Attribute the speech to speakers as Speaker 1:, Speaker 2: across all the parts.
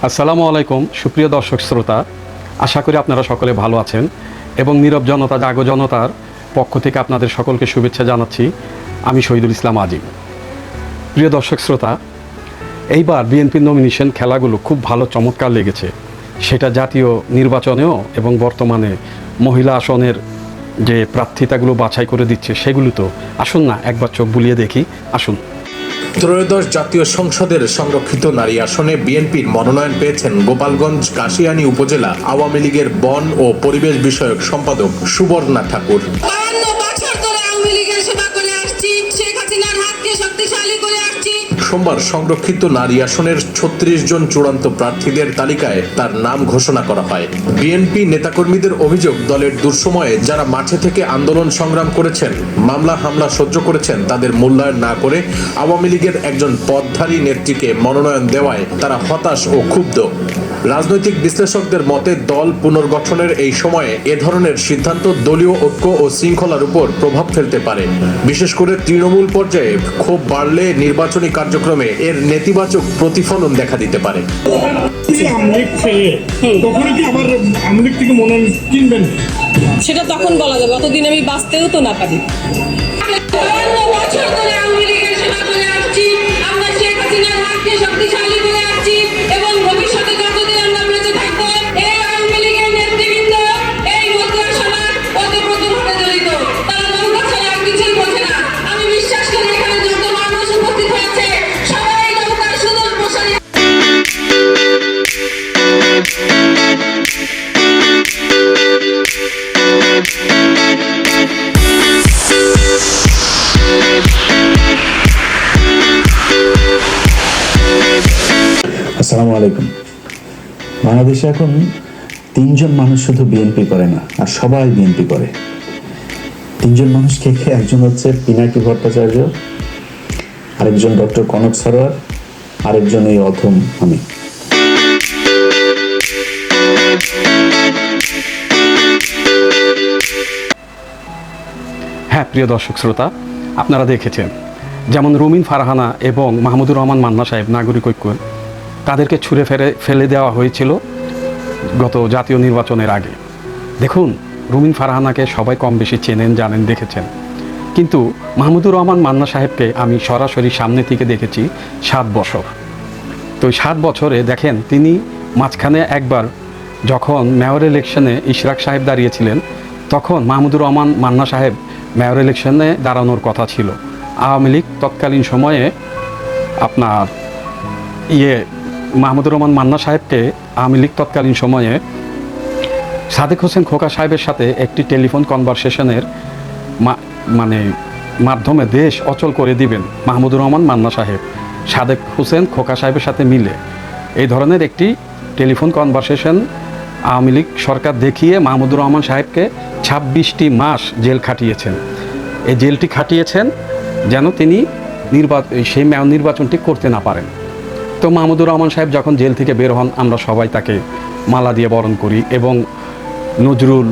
Speaker 1: আসসালামু আলাইকুম সুপ্রিয় দর্শক শ্রোতা, আশা করি আপনারা সকলে ভালো আছেন এবং নীরব জনতা জাগো জনতার পক্ষ থেকে আপনাদের সকলকে শুভেচ্ছা জানাচ্ছি। আমি শহীদুল ইসলাম আজিম। প্রিয় দর্শক শ্রোতা, এইবার বিএনপির নমিনেশন খেলাগুলো খুব ভালো চমৎকার লেগেছে, সেটা জাতীয় নির্বাচনেও এবং বর্তমানে মহিলা আসনের যে প্রার্থিতাগুলো বাছাই করে দিচ্ছে সেগুলো তো আসুন না একবার চোখ বুলিয়ে দেখি, আসুন।
Speaker 2: ত্রয়োদশ জাতীয় সংসদের সংরক্ষিত নারী আসনে বিএনপির মনোনয়ন পেয়েছেন গোপালগঞ্জ কাশিয়ানী উপজেলা আওয়ামী লীগের বন ও পরিবেশ বিষয়ক সম্পাদক সুবর্ণা ঠাকুর।
Speaker 3: 52 বছর ধরে আওয়ামী লীগের সেবা করে আসছি, শেখ হাসিনার হাতকে শক্তিশালী করে আসছি।
Speaker 2: সোমবার সংরক্ষিত নারী আসনের 36 জন চূড়ান্ত প্রার্থীদের তালিকায় তার নাম ঘোষণা করা হয়। বিএনপি নেতাকর্মীদের অভিযোগ, দলের দুঃসময়ে যারা মাঠে থেকে আন্দোলন সংগ্রাম করেছেন, মামলা হামলা সহ্য করেছেন, তাদের মূল্যায়ন না করে আওয়ামী লীগের একজন পদধারী নেত্রীকে মনোনয়ন দেওয়ায় তারা হতাশ ও ক্ষুব্ধ। রাজনৈতিক বিশ্লেষকদের মতে দল পুনর্গঠনের এই সময়ে এ ধরনের সিদ্ধান্ত দলীয় ঐক্য ও শৃঙ্খলার উপর প্রভাব ফেলতে পারে। বিশেষ করে তৃণমূল পর্যায়ে ক্ষোভ বাড়লে নির্বাচনী কার্যক্রমে এর নেতিবাচক প্রতিফলন দেখা দিতে পারে।
Speaker 4: সেটা তখন বলা যাবে, অতদিন আমি বাঁচতেও তো না পারি।
Speaker 3: 52 বছর ধরে আওয়ামী লীগের সেবা করে আসছি, আমরা শেখ হাসিনার হাতকে শক্তিশালী করে আসছি এবং ভবিষ্যতে যতদিন আমরা বেঁচে থাকবো এই আওয়ামী লীগের নেতৃবৃন্দ এই মুদ্রা সমাজ ওতপ্রোতভাবে জড়িত। তারা নৌকা ছাড়া আর কিছুই বোঝে না। আমি বিশ্বাস করি এখানে যত মানুষ উপস্থিত হয়েছে সবাই নৌকার সুদূর প্রসারী।
Speaker 5: আসসালামু আলাইকুম। বাংলাদেশে এখন তিনজন মানুষ শুধু বিএনপি করে না, আর সবাই বিএনপি করে। তিনজন মানুষ কে কে? একজন হচ্ছে পিনাকি ভট্টাচার্য, আরেকজন ডক্টর কনক সরোয়ার, আরেকজন এই অথম আমি।
Speaker 1: হ্যাঁ প্রিয় দর্শক শ্রোতা, আপনারা দেখেছেন যেমন রুমিন ফারহানা এবং মাহমুদুর রহমান মান্না সাহেব নাগরিক ঐক্য, তাদেরকে ছুঁড়ে ফেলে দেওয়া হয়েছিল গত জাতীয় নির্বাচনের আগে। দেখুন, রুমিন ফারহানাকে সবাই কম বেশি চেনেন, জানেন, দেখেছেন, কিন্তু মাহমুদুর রহমান মান্না সাহেবকে আমি সরাসরি সামনে থেকে দেখেছি 7 বছর। তো 7 বছরে দেখেন, তিনি মাঝখানে একবার যখন মেয়র ইলেকশনে ইশরাক সাহেব দাঁড়িয়েছিলেন, তখন মাহমুদুর রহমান মান্না সাহেব মেয়র ইলেকশনে দাঁড়ানোর কথা ছিল। আওয়ামী লীগ তৎকালীন সময়ে আপনার মাহমুদুর রহমান মান্না সাহেবকে আওয়ামী লীগ তৎকালীন সময়ে সাদেক হোসেন খোকা সাহেবের সাথে একটি টেলিফোন কনভারসেশনের মাধ্যমে দেশ অচল করে দিবেন মাহমুদুর রহমান মান্না সাহেব সাদেক হোসেন খোকা সাহেবের সাথে মিলে। এই ধরনের একটি টেলিফোন কনভারসেশন আওয়ামী লীগ সরকার দেখিয়ে মাহমুদুর রহমান সাহেবকে 26টি মাস জেল খাটিয়েছেন। এই জেলটি খাটিয়েছেন যেন তিনি সেই মেয়র নির্বাচনটি করতে না পারেন। তো মাহমুদুর রহমান সাহেব যখন জেল থেকে বের হন, আমরা সবাই তাকে মালা দিয়ে বরণ করি এবং নজরুল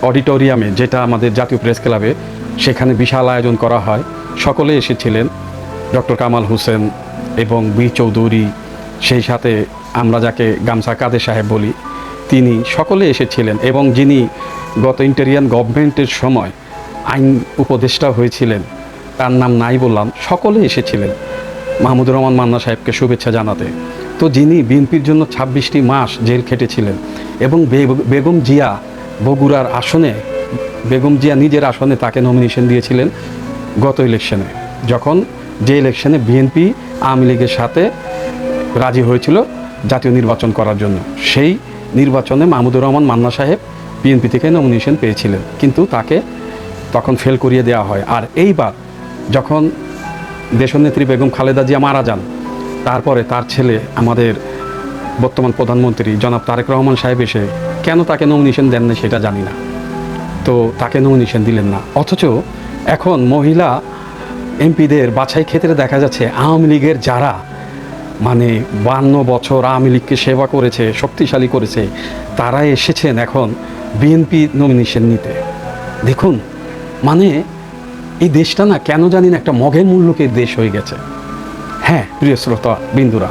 Speaker 1: অডিটোরিয়ামে, যেটা আমাদের জাতীয় প্রেস ক্লাবে, সেখানে বিশাল আয়োজন করা হয়। সকলে এসেছিলেন, ডক্টর কামাল হোসেন এবং বি চৌধুরী, সেই সাথে আমরা যাকে গামছা কাদের সাহেব বলি, তিনি সকলে এসেছিলেন। এবং যিনি গত ইন্টেরিয়ান গভর্নমেন্টের সময় আইন উপদেষ্টা হয়েছিলেন, তার নাম নাই বললাম, সকলে এসেছিলেন মাহমুদুর রহমান মান্না সাহেবকে শুভেচ্ছা জানাতে। তো যিনি বিএনপির জন্য 26টি মাস জেল খেটেছিলেন এবং বেগম জিয়া বগুড়ার আসনে, বেগম জিয়া নিজের আসনে তাকে নমিনেশন দিয়েছিলেন গত ইলেকশনে, যখন যে ইলেকশনে বিএনপি আওয়ামী লীগের সাথে রাজি হয়েছিল জাতীয় নির্বাচন করার জন্য। সেই নির্বাচনে মাহমুদুর রহমান মান্না সাহেব বিএনপি থেকে নমিনেশন পেয়েছিলেন, কিন্তু তাকে তখন ফেল করিয়ে দেওয়া হয়। আর এইবার যখন দেশনেত্রী বেগম খালেদা জিয়া মারা যান, তারপরে তার ছেলে আমাদের বর্তমান প্রধানমন্ত্রী জনাব তারেক রহমান সাহেব এসে কেন তাকে নমিনেশন দেন না সেটা জানি না, তো তাকে নমিনেশন দিলেন না। অথচ এখন মহিলা এমপিদের বাছাই ক্ষেত্রে দেখা যাচ্ছে আওয়ামী লীগের যারা 52 বছর আওয়ামী লীগকে সেবা করেছে, শক্তিশালী করেছে, তারা এসেছেন এখন বিএনপি নমিনেশন নিতে। দেখুন, এই দেশটা না কেন জানি না একটা মগের মুল্লুকের দেশ হয়ে গেছে। হ্যাঁ প্রিয় শ্রোতা বিন্দুরা,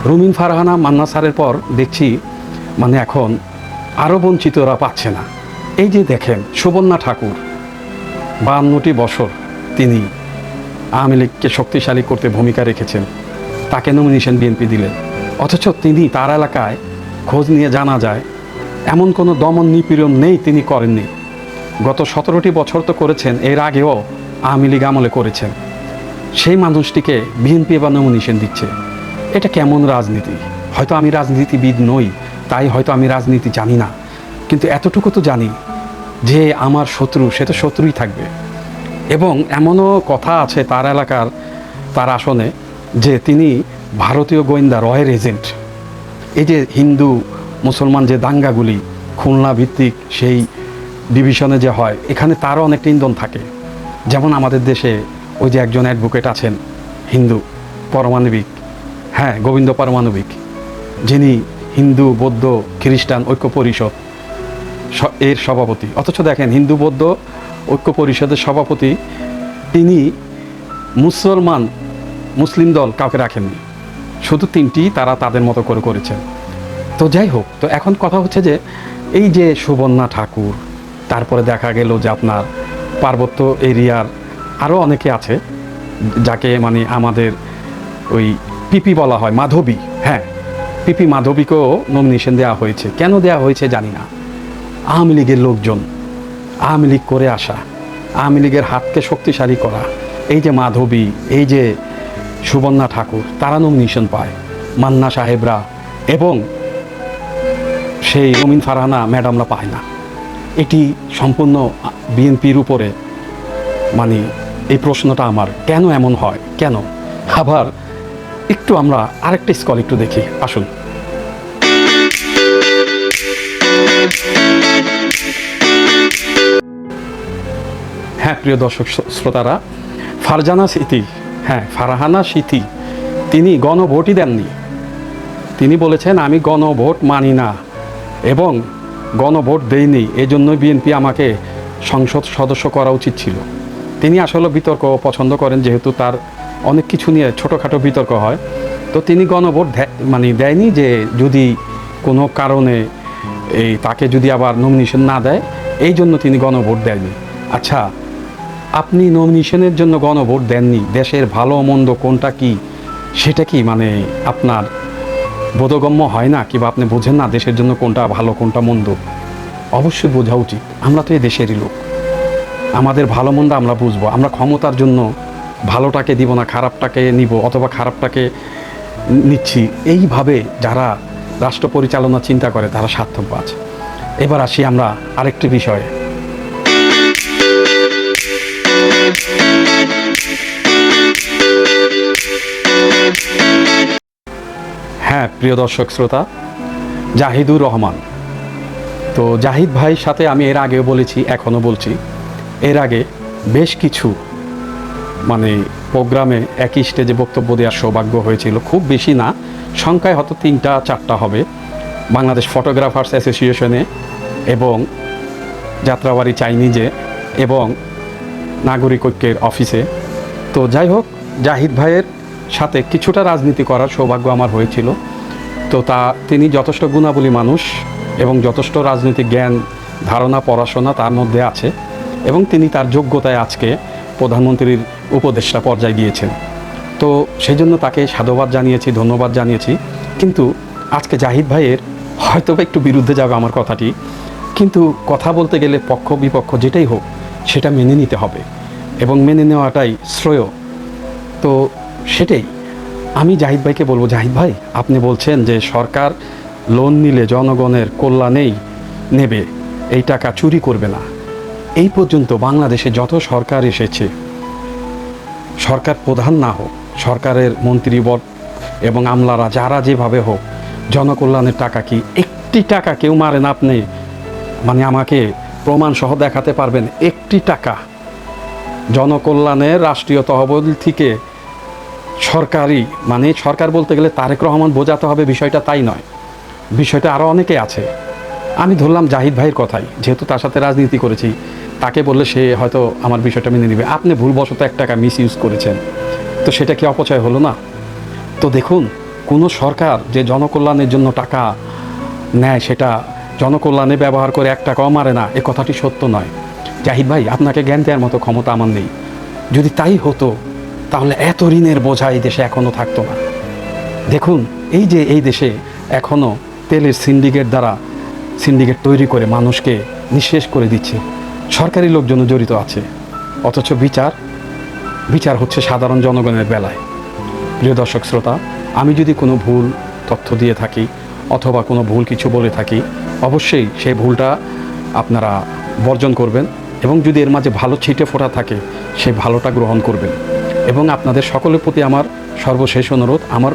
Speaker 1: রুমিন ফারহানা মান্না স্যারের পর দেখছি মানে এখন আরও বঞ্চিতরা পাচ্ছে না। এই যে দেখেন সুবর্ণা ঠাকুর 52টি বছর তিনি আওয়ামী লীগকে শক্তিশালী করতে ভূমিকা রেখেছেন, তাকে নমিনেশন বিএনপি দিলেন, অথচ তিনি তার এলাকায় খোঁজ নিয়ে জানা যায় এমন কোনো দমন নিপীড়ন নেই তিনি করেননি। গত 17টি বছর তো করেছেন, এর আগেও আওয়ামী লীগ আমলে করেছেন। সেই মানুষটিকে বিএনপি এবার নমিনেশন দিচ্ছে। এটা কেমন রাজনীতি? হয়তো আমি রাজনীতিবিদ নই, তাই হয়তো আমি রাজনীতি জানি না, কিন্তু এতটুকু তো জানি যে আমার শত্রু সে তো শত্রুই থাকবে। এবং এমনও কথা আছে তার এলাকার তার আসনে যে তিনি ভারতীয় গোয়েন্দা রয়ের এজেন্ট। এই যে হিন্দু মুসলমান যে দাঙ্গাগুলি খুলনা ভিত্তিক সেই ডিভিশনে যে হয়, এখানে তারও অনেকটা ইন্ধন থাকে। যেমন আমাদের দেশে ওই যে একজন অ্যাডভোকেট আছেন হিন্দু পারমাণবিক, হ্যাঁ গোবিন্দ পারমাণবিক, যিনি হিন্দু বৌদ্ধ খ্রিস্টান ঐক্য পরিষদ এর সভাপতি। অথচ দেখেন হিন্দু বৌদ্ধ ঐক্য পরিষদের সভাপতি তিনি মুসলিম দল কাউকে রাখেননি, শুধু 3টি তারা তাদের মতো করে করেছেন। তো যাই হোক, তো এখন কথা হচ্ছে যে এই যে সুবর্ণা ঠাকুর, তারপরে দেখা গেল যে আপনার পার্বত্য এরিয়ার আরও অনেকে আছে যাকে মানে আমাদের ওই পিপি বলা হয়, মাধবী, হ্যাঁ পিপি মাধবীকেও নমিনেশন দেওয়া হয়েছে। কেন দেওয়া হয়েছে জানি না। আওয়ামী লীগের লোকজন, আওয়ামী লীগ করে আসা, আওয়ামী লীগের হাতকে শক্তিশালী করা, এই যে মাধবী, এই যে সুবর্ণা ঠাকুর, তারা নমিনেশন পায়, মান্না সাহেবরা এবং সেই রুমিন ফারহানা ম্যাডামরা পায় না। এটি সম্পূর্ণ বিএনপির উপরে, মানে এই প্রশ্নটা আমার, কেন এমন হয় কেন? আবার একটু আমরা আরেকটা স্কল একটু দেখি, আসুন। হ্যাঁ প্রিয় দর্শক শ্রোতারা, ফারজানা স্মৃতি, হ্যাঁ ফারহানা স্মৃতি, তিনি গণভোটই দেননি। তিনি বলেছেন আমি গণভোট মানি না এবং গণভোট দেইনি, এজন্যই বিএনপি আমাকে সংসদ সদস্য করা উচিত ছিল। তিনি আসলে বিতর্ক পছন্দ করেন, যেহেতু তার অনেক কিছু নিয়ে ছোটোখাটো বিতর্ক হয়। তো তিনি গণভোট মানে দেয়নি, যে যদি কোনো কারণে এই তাকে যদি আবার নমিনেশন না দেয়, এই জন্য তিনি গণভোট দেয়নি। আচ্ছা, আপনি নমিনেশনের জন্য গণভোট দেননি, দেশের ভালো মন্দ কোনটা কি সেটা কি মানে আপনার বোধগম্য হয় না, কিংবা আপনি বোঝেন না দেশের জন্য কোনটা ভালো কোনটা মন্দ? অবশ্যই বোঝা উচিত। আমরা তো এই দেশেরই লোক, আমাদের ভালো মন্দ আমরা বুঝবো। আমরা ক্ষমতার জন্য ভালোটাকে দিব না, খারাপটাকে নিব, অথবা খারাপটাকে নিচ্ছি। এইভাবে যারা রাষ্ট্র পরিচালনা চিন্তা করে তারা স্বার্থবাজ। এবার আসি আমরা আরেকটি বিষয়ে। হ্যাঁ প্রিয় দর্শক শ্রোতা, জাহিদুর রহমান। তো জাহিদ ভাইয়ের সাথে আমি এর আগেও বলেছি, এখনও বলছি, এর আগে বেশ কিছু মানে প্রোগ্রামে একই স্টেজে বক্তব্য দেওয়ার সৌভাগ্য হয়েছিল। খুব বেশি না, সংখ্যায় হয়তো 3-4টা হবে, বাংলাদেশ ফটোগ্রাফার্স অ্যাসোসিয়েশনে এবং যাত্রাবাড়ি চাইনিজে এবং নাগরিক ঐক্যের অফিসে। তো যাই হোক, জাহিদ ভাইয়ের সাথে কিছুটা রাজনীতি করার সৌভাগ্য আমার হয়েছিল। তো তিনি যথেষ্ট গুণাবলী মানুষ এবং যথেষ্ট রাজনৈতিক জ্ঞান ধারণা পড়াশোনা তার মধ্যে আছে, এবং তিনি তার যোগ্যতায় আজকে প্রধানমন্ত্রীর উপদেষ্টা পর্যায়ে গিয়েছেন। তো সেই জন্য তাকে সাধুবাদ জানিয়েছি, ধন্যবাদ জানিয়েছি। কিন্তু আজকে জাহিদ ভাইয়ের হয়তো একটু বিরুদ্ধে যাবে আমার কথাটি, কিন্তু কথা বলতে গেলে পক্ষ বিপক্ষ যেটাই হোক সেটা মেনে নিতে হবে এবং মেনে নেওয়াটাই শ্রেয়। তো সেটাই আমি জাহিদ ভাইকে বলবো, জাহিদ ভাই আপনি বলছেন যে সরকার লোন নিলে জনগণের কল্যাণেই নেবে, এই টাকা চুরি করবে না। এই পর্যন্ত বাংলাদেশে যত সরকার এসেছে, সরকার প্রধান না হোক, সরকারের মন্ত্রীবর্গ এবং আমলারা যারা যেভাবে হোক, জনকল্যাণের টাকা কি একটি টাকা কেউ মারেন আপনি? মানে আমাকে প্রমাণ সহ দেখাতে পারবেন একটি টাকা জনকল্যাণের রাষ্ট্রীয় তহবিল থেকে সরকারি, মানে সরকার বলতে গেলে তারেক রহমান বোঝাতে হবে বিষয়টা, তাই নয়, বিষয়টা আরও অনেকে আছে। আমি ধরলাম জাহিদ ভাইয়ের কথাই, যেহেতু তার সাথে রাজনীতি করেছি, তাকে বললে সে হয়তো আমার বিষয়টা মেনে নেবে। আপনি ভুলবশত 1 টাকা মিস ইউজ করেছেন, তো সেটা কি অপচয় হলো না? তো দেখুন কোনো সরকার যে জনকল্যাণের জন্য টাকা নেয় সেটা জনকল্যাণে ব্যবহার করে 1 টাকাও মারে না, এ কথাটি সত্য নয়। জাহিদ ভাই, আপনাকে জ্ঞান দেওয়ার মতো ক্ষমতা আমার নেই। যদি তাই হতো তাহলে এত ঋণের বোঝা এই দেশে এখনও থাকতো না। দেখুন, এই দেশে এখনও তেলের সিন্ডিকেট তৈরি করে মানুষকে নিঃশেষ করে দিচ্ছে। সরকারি লোকজন জড়িত আছে, অথচ বিচার হচ্ছে সাধারণ জনগণের বেলায়। প্রিয় দর্শক শ্রোতা, আমি যদি কোনো ভুল তথ্য দিয়ে থাকি অথবা কোনো ভুল কিছু বলে থাকি, অবশ্যই সেই ভুলটা আপনারা বর্জন করবেন, এবং যদি এর মাঝে ভালো ছিটে ফোটা থাকে সেই ভালোটা গ্রহণ করবেন। এবং আপনাদের সকলের প্রতি আমার সর্বশেষ অনুরোধ, আমার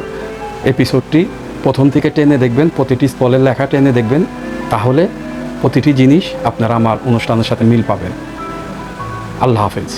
Speaker 1: এপিসোডটি প্রথম থেকে টেনে দেখবেন, প্রতিটি স্পলের লেখা টেনে দেখবেন, তাহলে প্রতিটি জিনিস আপনারা আমার অনুষ্ঠানের সাথে মিল পাবেন। আল্লাহ হাফেজ।